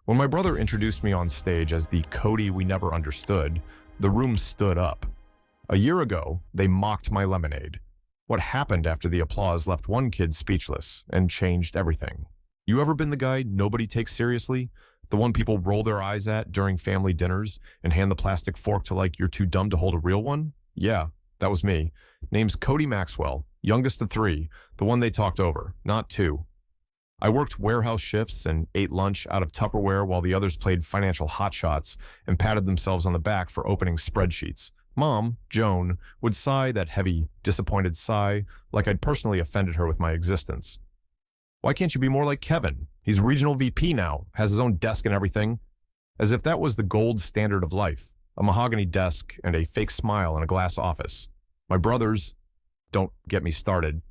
When my brother introduced me on stage as the Cody we never understood, the room stood up. A year ago, they mocked my lemonade. What happened after the applause left one kid speechless and changed everything. You ever been the guy nobody takes seriously? The one people roll their eyes at during family dinners and hand the plastic fork to like you're too dumb to hold a real one? Yeah, that was me. Name's Cody Maxwell, youngest of three, the one they talked over, not two. I worked warehouse shifts and ate lunch out of Tupperware while the others played financial hotshots and patted themselves on the back for opening spreadsheets. Mom, Joan, would sigh that heavy, disappointed sigh like I'd personally offended her with my existence. Why can't you be more like Kevin? He's regional VP now, has his own desk and everything. As if that was the gold standard of life, a mahogany desk and a fake smile in a glass office. My brothers, don't get me started.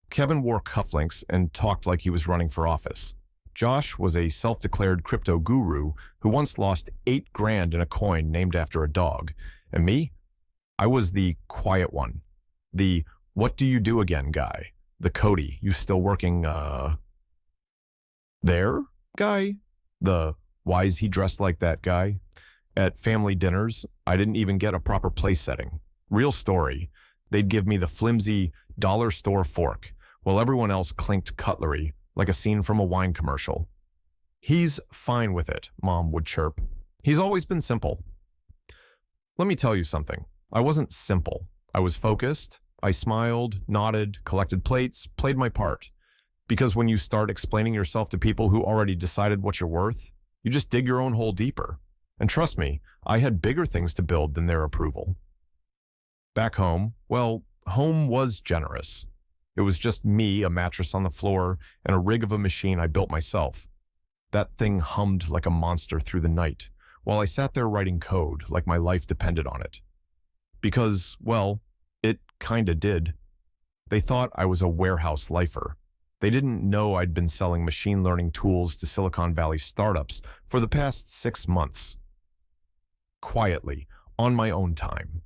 Kevin wore cufflinks and talked like he was running for office. Josh was a self-declared crypto guru who once lost $8,000 in a coin named after a dog. And me? I was the quiet one. The what do you do again guy. The Cody, you still working, there guy? The why is he dressed like that guy? At family dinners, I didn't even get a proper place setting. Real story. They'd give me the flimsy dollar store fork, while everyone else clinked cutlery, like a scene from a wine commercial. He's fine with it, Mom would chirp. He's always been simple. Let me tell you something. I wasn't simple. I was focused. I smiled, nodded, collected plates, played my part. Because when you start explaining yourself to people who already decided what you're worth, you just dig your own hole deeper. And trust me, I had bigger things to build than their approval. Back home, well, home was generous. It was just me, a mattress on the floor, and a rig of a machine I built myself. That thing hummed like a monster through the night, while I sat there writing code like my life depended on it. Because, well, it kinda did. They thought I was a warehouse lifer. They didn't know I'd been selling machine learning tools to Silicon Valley startups for the past 6 months. Quietly, on my own time.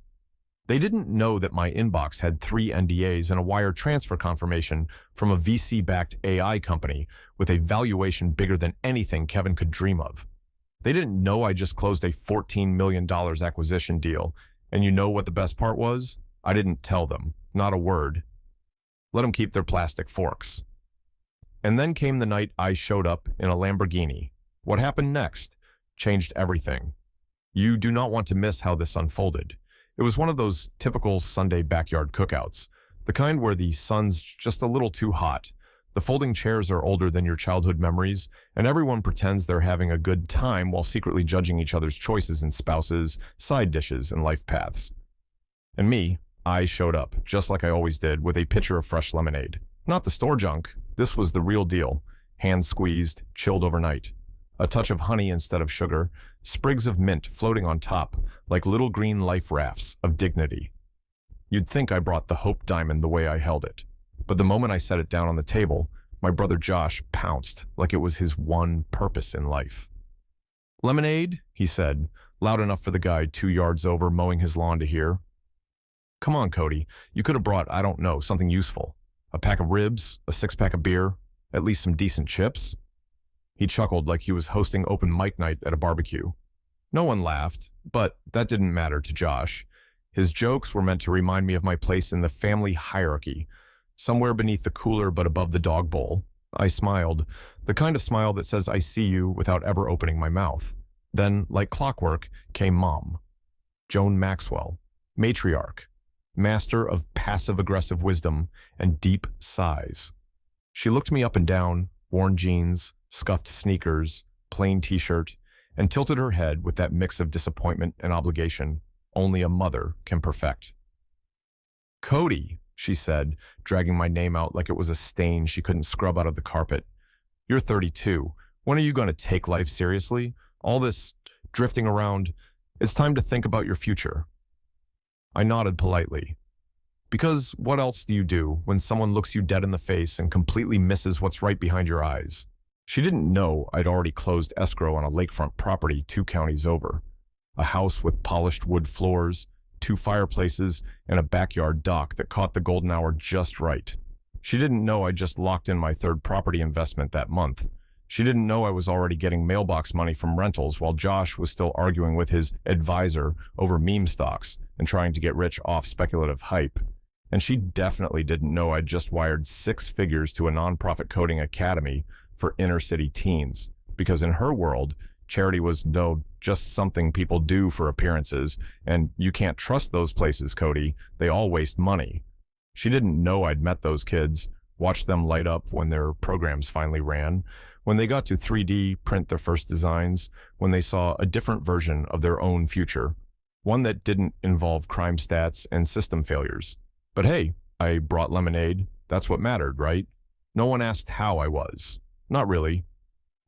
They didn't know that my inbox had 3 NDAs and a wire transfer confirmation from a VC-backed AI company with a valuation bigger than anything Kevin could dream of. They didn't know I just closed a $14 million acquisition deal. And you know what the best part was? I didn't tell them. Not a word. Let them keep their plastic forks. And then came the night I showed up in a Lamborghini. What happened next changed everything. You do not want to miss how this unfolded. It was one of those typical Sunday backyard cookouts, the kind where the sun's just a little too hot. The folding chairs are older than your childhood memories, and everyone pretends they're having a good time while secretly judging each other's choices in spouses, side dishes, and life paths. And me, I showed up, just like I always did, with a pitcher of fresh lemonade. Not the store junk. This was the real deal. Hand squeezed, chilled overnight. A touch of honey instead of sugar, sprigs of mint floating on top, like little green life rafts of dignity. You'd think I brought the Hope Diamond the way I held it. But the moment I set it down on the table, my brother Josh pounced like it was his one purpose in life. "Lemonade?" he said, loud enough for the guy 2 yards over mowing his lawn to hear. "Come on, Cody. You could have brought, I don't know, something useful. A pack of ribs, a 6-pack of beer, at least some decent chips." He chuckled like he was hosting open mic night at a barbecue. No one laughed, but that didn't matter to Josh. His jokes were meant to remind me of my place in the family hierarchy, somewhere beneath the cooler but above the dog bowl. I smiled, the kind of smile that says I see you without ever opening my mouth. Then, like clockwork, came Mom. Joan Maxwell, matriarch, master of passive-aggressive wisdom and deep sighs. She looked me up and down, worn jeans, scuffed sneakers, plain t-shirt, and tilted her head with that mix of disappointment and obligation only a mother can perfect. "Cody," she said, dragging my name out like it was a stain she couldn't scrub out of the carpet. "You're 32. When are you going to take life seriously? All this drifting around, it's time to think about your future." I nodded politely. Because what else do you do when someone looks you dead in the face and completely misses what's right behind your eyes? She didn't know I'd already closed escrow on a lakefront property 2 counties over. A house with polished wood floors, 2 fireplaces, and a backyard dock that caught the golden hour just right. She didn't know I just locked in my 3rd property investment that month. She didn't know I was already getting mailbox money from rentals while Josh was still arguing with his advisor over meme stocks and trying to get rich off speculative hype. And she definitely didn't know I'd just wired 6 figures to a nonprofit coding academy for inner city teens, because in her world, charity was just something people do for appearances, and you can't trust those places, Cody. They all waste money. She didn't know I'd met those kids, watched them light up when their programs finally ran, when they got to 3D print their first designs, when they saw a different version of their own future, one that didn't involve crime stats and system failures. But hey, I brought lemonade. That's what mattered, right? No one asked how I was. Not really.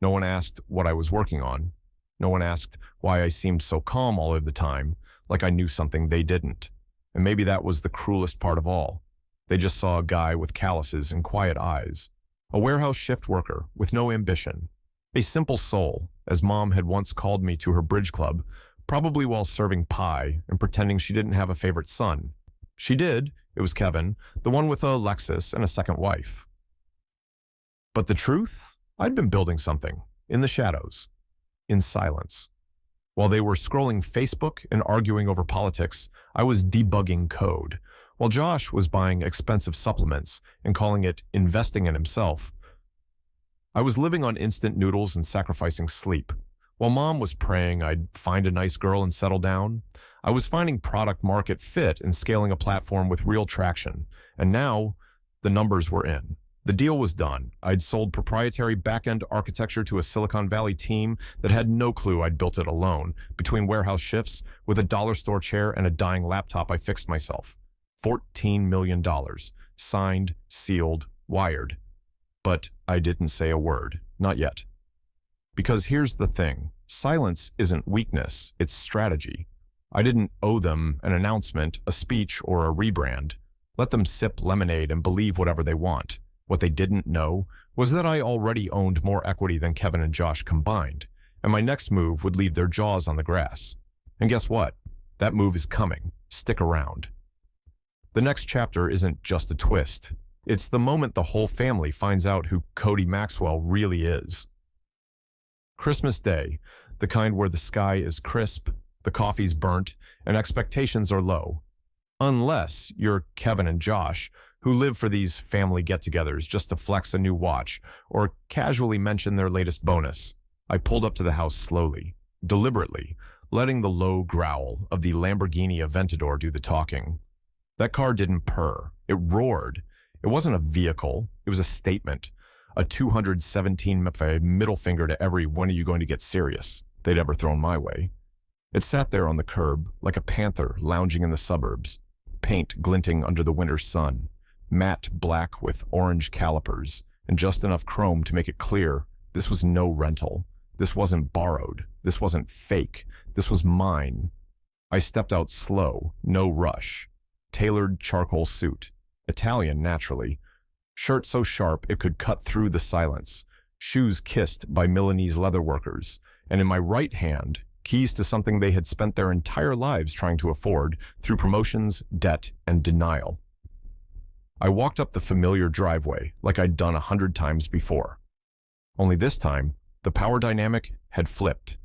No one asked what I was working on. No one asked why I seemed so calm all of the time, like I knew something they didn't. And maybe that was the cruelest part of all. They just saw a guy with calluses and quiet eyes, a warehouse shift worker with no ambition, a simple soul, as Mom had once called me to her bridge club, probably while serving pie and pretending she didn't have a favorite son. She did. It was Kevin, the one with a Lexus and a second wife. But the truth? I'd been building something, in the shadows, in silence. While they were scrolling Facebook and arguing over politics, I was debugging code. While Josh was buying expensive supplements and calling it investing in himself, I was living on instant noodles and sacrificing sleep. While Mom was praying I'd find a nice girl and settle down, I was finding product market fit and scaling a platform with real traction. And now, the numbers were in. The deal was done. I'd sold proprietary back-end architecture to a Silicon Valley team that had no clue I'd built it alone. Between warehouse shifts, with a dollar store chair and a dying laptop, I fixed myself. $14 million. Signed, sealed, wired. But I didn't say a word. Not yet. Because here's the thing. Silence isn't weakness, it's strategy. I didn't owe them an announcement, a speech, or a rebrand. Let them sip lemonade and believe whatever they want. What they didn't know was that I already owned more equity than Kevin and Josh combined, and my next move would leave their jaws on the grass. And guess what? That move is coming. Stick around. The next chapter isn't just a twist. It's the moment the whole family finds out who Cody Maxwell really is. Christmas Day, the kind where the sky is crisp, the coffee's burnt, and expectations are low. Unless you're Kevin and Josh, who live for these family get-togethers just to flex a new watch or casually mention their latest bonus. I pulled up to the house slowly, deliberately, letting the low growl of the Lamborghini Aventador do the talking. That car didn't purr. It roared. It wasn't a vehicle. It was a statement. A 217 middle finger to every "when are you going to get serious" they'd ever thrown my way. It sat there on the curb like a panther lounging in the suburbs, paint glinting under the winter sun, matte black with orange calipers, and just enough chrome to make it clear this was no rental. This wasn't borrowed. This wasn't fake. This was mine. I stepped out slow, no rush. Tailored charcoal suit. Italian, naturally. Shirt so sharp it could cut through the silence. Shoes kissed by Milanese leather workers. And in my right hand, keys to something they had spent their entire lives trying to afford through promotions, debt, and denial. I walked up the familiar driveway like I'd done 100 times before. Only this time, the power dynamic had flipped.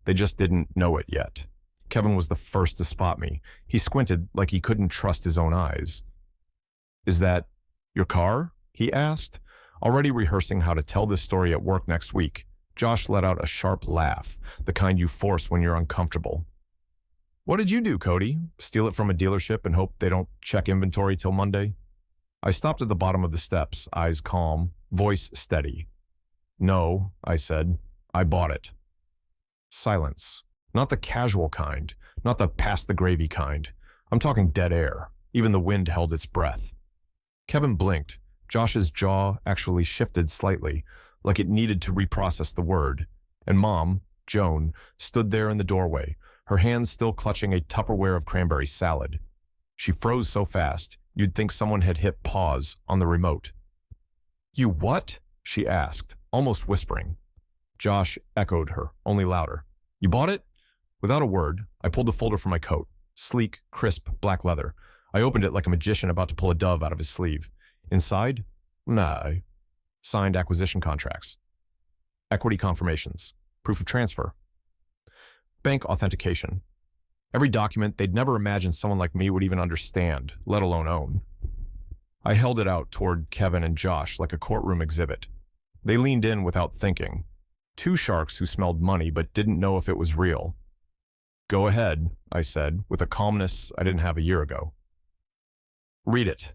They just didn't know it yet. Kevin was the first to spot me. He squinted like he couldn't trust his own eyes. "Is that your car?" he asked, already rehearsing how to tell this story at work next week. Josh let out a sharp laugh, the kind you force when you're uncomfortable. "What did you do, Cody? Steal it from a dealership and hope they don't check inventory till Monday?" I stopped at the bottom of the steps, eyes calm, voice steady. "No," I said. "I bought it." Silence. Not the casual kind, not the pass the gravy kind. I'm talking dead air. Even the wind held its breath. Kevin blinked. Josh's jaw actually shifted slightly, like it needed to reprocess the word. And Mom, Joan, stood there in the doorway, her hands still clutching a Tupperware of cranberry salad. She froze so fast, you'd think someone had hit pause on the remote. "You what?" she asked, almost whispering. Josh echoed her, only louder. "You bought it?" Without a word, I pulled the folder from my coat. Sleek, crisp, black leather. I opened it like a magician about to pull a dove out of his sleeve. Inside? Nah. Signed acquisition contracts. equity confirmations, proof of transfer, bank authentication. Every document they'd never imagined someone like me would even understand, let alone own. I held it out toward Kevin and Josh like a courtroom exhibit. They leaned in without thinking. Two sharks who smelled money but didn't know if it was real. Go ahead, I said, with a calmness I didn't have a year ago. Read it.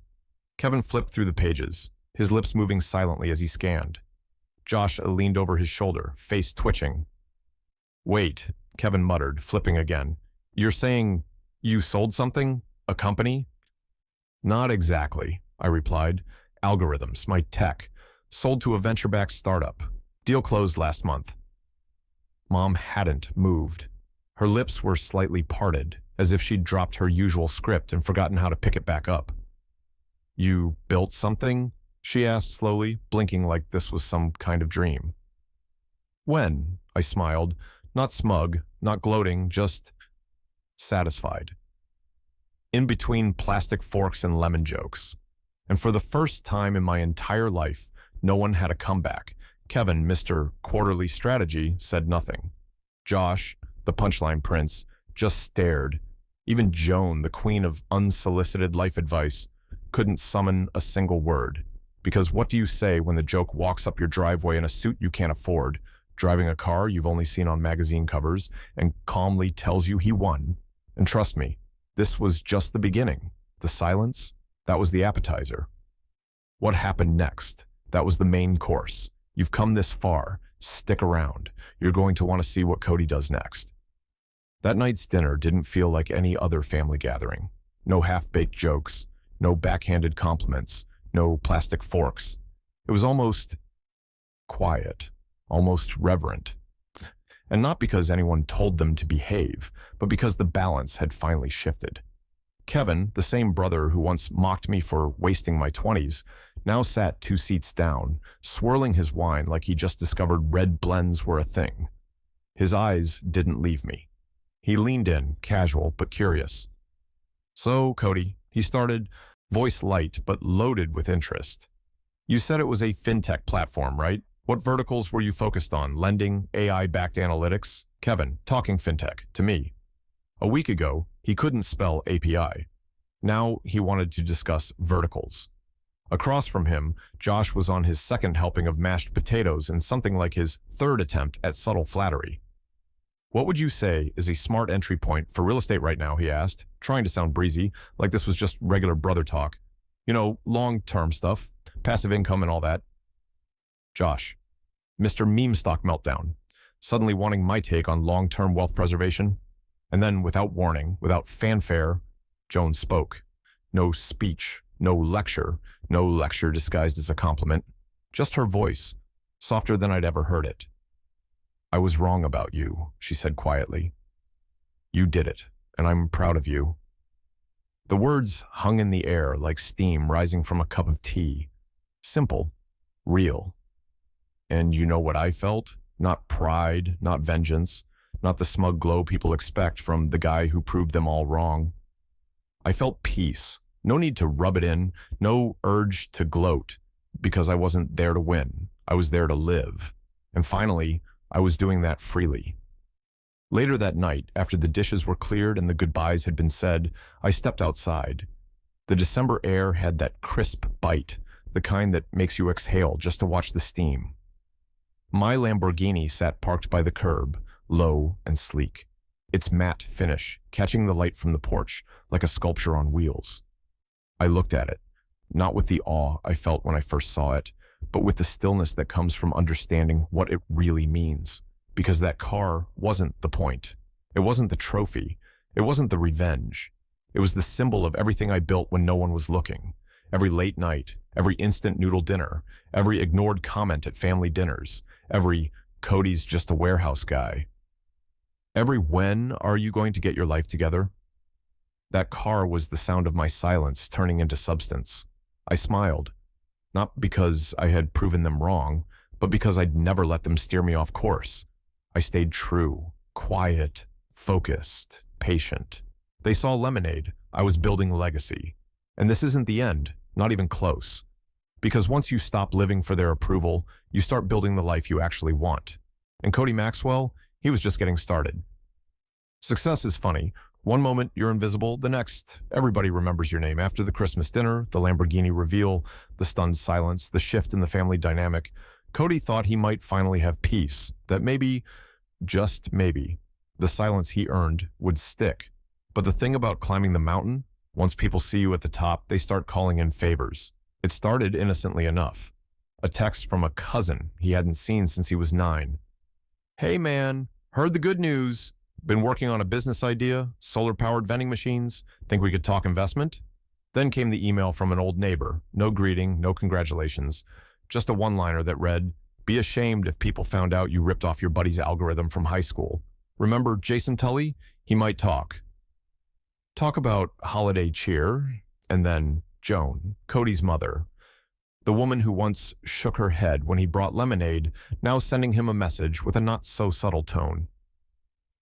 Kevin flipped through the pages, his lips moving silently as he scanned. Josh leaned over his shoulder, face twitching. Wait, Kevin muttered, flipping again. You're saying you sold something? A company? Not exactly, I replied. Algorithms, my tech. Sold to a venture-backed startup. Deal closed last month. Mom hadn't moved. Her lips were slightly parted, as if she'd dropped her usual script and forgotten how to pick it back up. You built something? She asked slowly, blinking like this was some kind of dream. When? I smiled, not smug, not gloating, just satisfied. In between plastic forks and lemon jokes. And for the first time in my entire life, no one had a comeback. Kevin, Mr. Quarterly Strategy, said nothing. Josh, the punchline prince, just stared. Even Joan, the queen of unsolicited life advice, couldn't summon a single word. Because what do you say when the joke walks up your driveway in a suit you can't afford, driving a car you've only seen on magazine covers, and calmly tells you he won? And trust me, this was just the beginning. The silence, that was the appetizer. What happened next? That was the main course. You've come this far. Stick around. You're going to want to see what Cody does next. That night's dinner didn't feel like any other family gathering. No half-baked jokes, no backhanded compliments, no plastic forks. It was almost quiet, almost reverent. And not because anyone told them to behave, but because the balance had finally shifted. Kevin, the same brother who once mocked me for wasting my 20s, now sat 2 seats down, swirling his wine like he just discovered red blends were a thing. His eyes didn't leave me. He leaned in, casual but curious. So, Cody, he started, voice light but loaded with interest. You said it was a fintech platform, right? What verticals were you focused on? Lending, AI-backed analytics? Kevin, talking fintech, to me. A week ago, he couldn't spell API. Now he wanted to discuss verticals. Across from him, Josh was on his second helping of mashed potatoes and something like his third attempt at subtle flattery. What would you say is a smart entry point for real estate right now, he asked, trying to sound breezy, like this was just regular brother talk. You know, long-term stuff, passive income and all that. Josh, Mr. Meme Stock Meltdown, suddenly wanting my take on long-term wealth preservation. And then, without warning, without fanfare, Joan spoke. No speech, no lecture disguised as a compliment. Just her voice, softer than I'd ever heard it. I was wrong about you, she said quietly. You did it, and I'm proud of you. The words hung in the air like steam rising from a cup of tea. Simple, real. And you know what I felt? Not pride, not vengeance, not the smug glow people expect from the guy who proved them all wrong. I felt peace. No need to rub it in, no urge to gloat, because I wasn't there to win. I was there to live. And finally, I was doing that freely. Later that night, after the dishes were cleared and the goodbyes had been said, I stepped outside. The December air had that crisp bite, the kind that makes you exhale just to watch the steam. My Lamborghini sat parked by the curb, low and sleek, its matte finish catching the light from the porch like a sculpture on wheels. I looked at it, not with the awe I felt when I first saw it, but with the stillness that comes from understanding what it really means. Because that car wasn't the point. It wasn't the trophy. It wasn't the revenge. It was the symbol of everything I built when no one was looking. Every late night, every instant noodle dinner, every ignored comment at family dinners, every Cody's just a warehouse guy. Every when are you going to get your life together? That car was the sound of my silence turning into substance. I smiled, not because I had proven them wrong, but because I'd never let them steer me off course. I stayed true, quiet, focused, patient. They saw lemonade. I was building legacy. And this isn't the end, not even close. Because once you stop living for their approval, you start building the life you actually want. And Cody Maxwell, he was just getting started. Success is funny. One moment you're invisible, the next everybody remembers your name. After the Christmas dinner, the Lamborghini reveal, the stunned silence, the shift in the family dynamic, Cody thought he might finally have peace, that maybe, just maybe, the silence he earned would stick. But the thing about climbing the mountain, once people see you at the top, they start calling in favors. It started innocently enough. A text from a cousin he hadn't seen since he was 9. "Hey man, heard the good news. Been working on a business idea, solar-powered vending machines. Think we could talk investment?" Then came the email from an old neighbor. No greeting, no congratulations. Just a one-liner that read, "Be ashamed if people found out you ripped off your buddy's algorithm from high school. Remember Jason Tully? He might talk." Talk about holiday cheer. And then Joan, Cody's mother. The woman who once shook her head when he brought lemonade, now sending him a message with a not-so-subtle tone.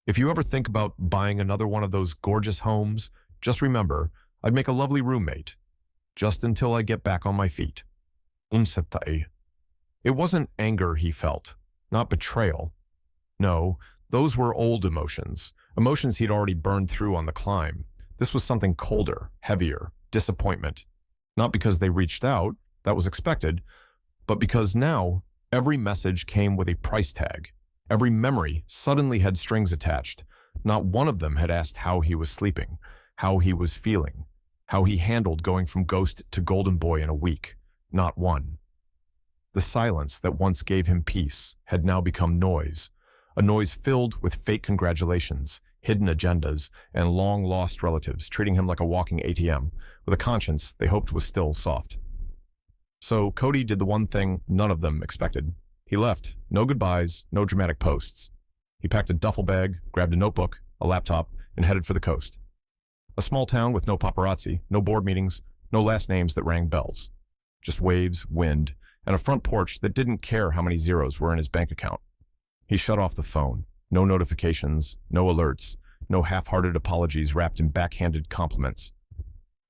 "If you ever think about buying another one of those gorgeous homes, just remember, I'd make a lovely roommate. Just until I get back on my feet." Unseptai. It wasn't anger he felt, not betrayal. No, those were old emotions, emotions he'd already burned through on the climb. This was something colder, heavier, disappointment. Not because they reached out, that was expected, but because now every message came with a price tag. Every memory suddenly had strings attached. Not one of them had asked how he was sleeping, how he was feeling, how he handled going from ghost to golden boy in a week. Not one. The silence that once gave him peace had now become noise, a noise filled with fake congratulations, hidden agendas, and long-lost relatives treating him like a walking ATM, with a conscience they hoped was still soft. So Cody did the one thing none of them expected. He left. No goodbyes, no dramatic posts. He packed a duffel bag, grabbed a notebook, a laptop, and headed for the coast. A small town with no paparazzi, no board meetings, no last names that rang bells. Just waves, wind, and a front porch that didn't care how many zeros were in his bank account. He shut off the phone. No notifications, no alerts, no half-hearted apologies wrapped in backhanded compliments.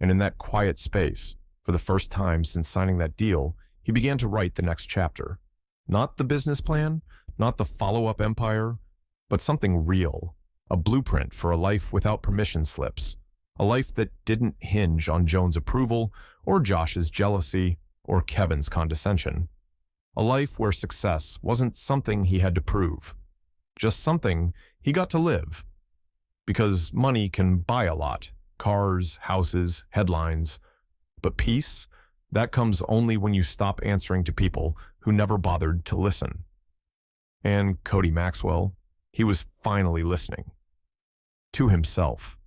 And in that quiet space, for the first time since signing that deal, he began to write the next chapter. Not the business plan, not the follow-up empire, but something real, a blueprint for a life without permission slips, a life that didn't hinge on Joan's approval or Josh's jealousy or Kevin's condescension. A life where success wasn't something he had to prove, just something he got to live. Because money can buy a lot, cars, houses, headlines, but peace, that comes only when you stop answering to people who never bothered to listen. And Cody Maxwell, he was finally listening. To himself.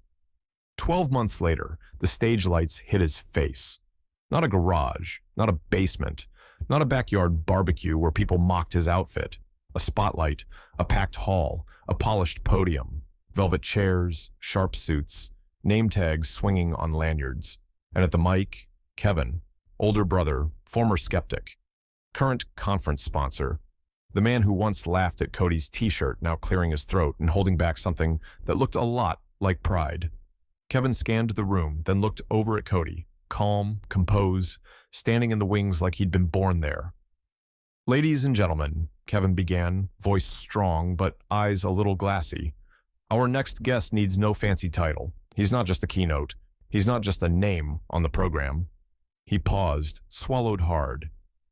12 months later, the stage lights hit his face. Not a garage, not a basement, not a backyard barbecue where people mocked his outfit. A spotlight, a packed hall, a polished podium, velvet chairs, sharp suits, name tags swinging on lanyards. And at the mic, Kevin, older brother, former skeptic, current conference sponsor, the man who once laughed at Cody's t-shirt now clearing his throat and holding back something that looked a lot like pride. Kevin scanned the room, then looked over at Cody, calm, composed, standing in the wings like he'd been born there. "Ladies and gentlemen," Kevin began, voice strong but eyes a little glassy, "our next guest needs no fancy title. He's not just a keynote. He's not just a name on the program." He paused, swallowed hard.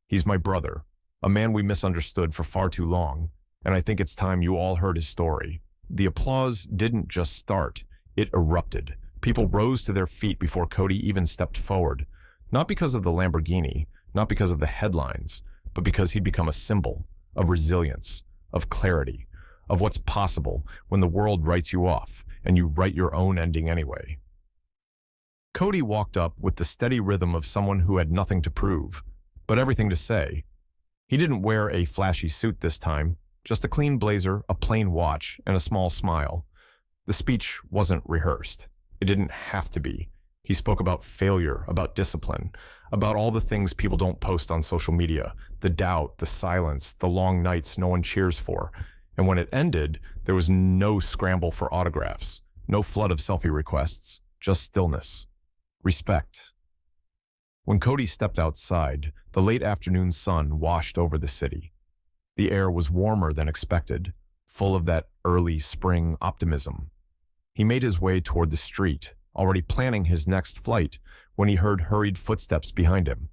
"He's my brother, a man we misunderstood for far too long, and I think it's time you all heard his story." The applause didn't just start, it erupted. People rose to their feet before Cody even stepped forward. Not because of the Lamborghini, not because of the headlines, but because he'd become a symbol of resilience, of clarity, of what's possible when the world writes you off and you write your own ending anyway. Cody walked up with the steady rhythm of someone who had nothing to prove, but everything to say. He didn't wear a flashy suit this time, just a clean blazer, a plain watch, and a small smile. The speech wasn't rehearsed. It didn't have to be. He spoke about failure, about discipline, about all the things people don't post on social media, the doubt, the silence, the long nights no one cheers for. And when it ended, there was no scramble for autographs, no flood of selfie requests, just stillness, respect. When Cody stepped outside, the late afternoon sun washed over the city. The air was warmer than expected, full of that early spring optimism. He made his way toward the street, already planning his next flight, when he heard hurried footsteps behind him.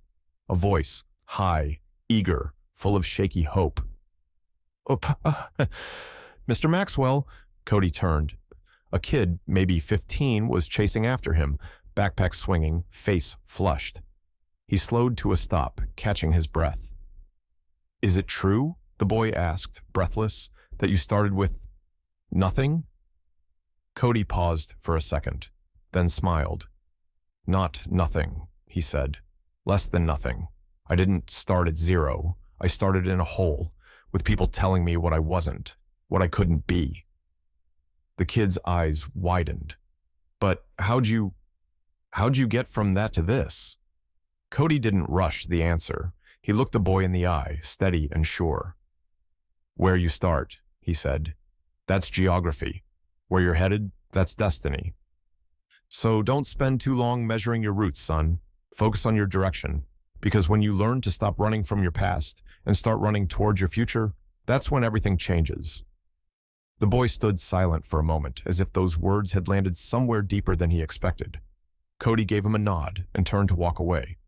A voice, high, eager, full of shaky hope. "Oh, Mr. Maxwell," Cody turned. A kid, maybe 15, was chasing after him, backpack swinging, face flushed. He slowed to a stop, catching his breath. "Is it true?" the boy asked, breathless, "that you started with nothing?" Cody paused for a second, then smiled. "Not nothing," he said. "Less than nothing. I didn't start at zero. I started in a hole, with people telling me what I wasn't, what I couldn't be." The kid's eyes widened. "But how'd you get from that to this?" Cody didn't rush the answer. He looked the boy in the eye, steady and sure. "Where you start," he said. "That's geography. Where you're headed, that's destiny. So don't spend too long measuring your routes, son. Focus on your direction, because when you learn to stop running from your past and start running toward your future, that's when everything changes." The boy stood silent for a moment, as if those words had landed somewhere deeper than he expected. Cody gave him a nod and turned to walk away.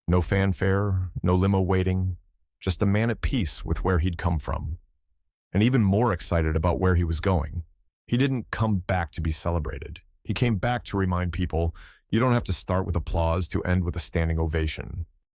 No fanfare, no limo waiting, just a man at peace with where he'd come from. And even more excited about where he was going. He didn't come back to be celebrated. He came back to remind people, you don't have to start with applause to end with a standing ovation.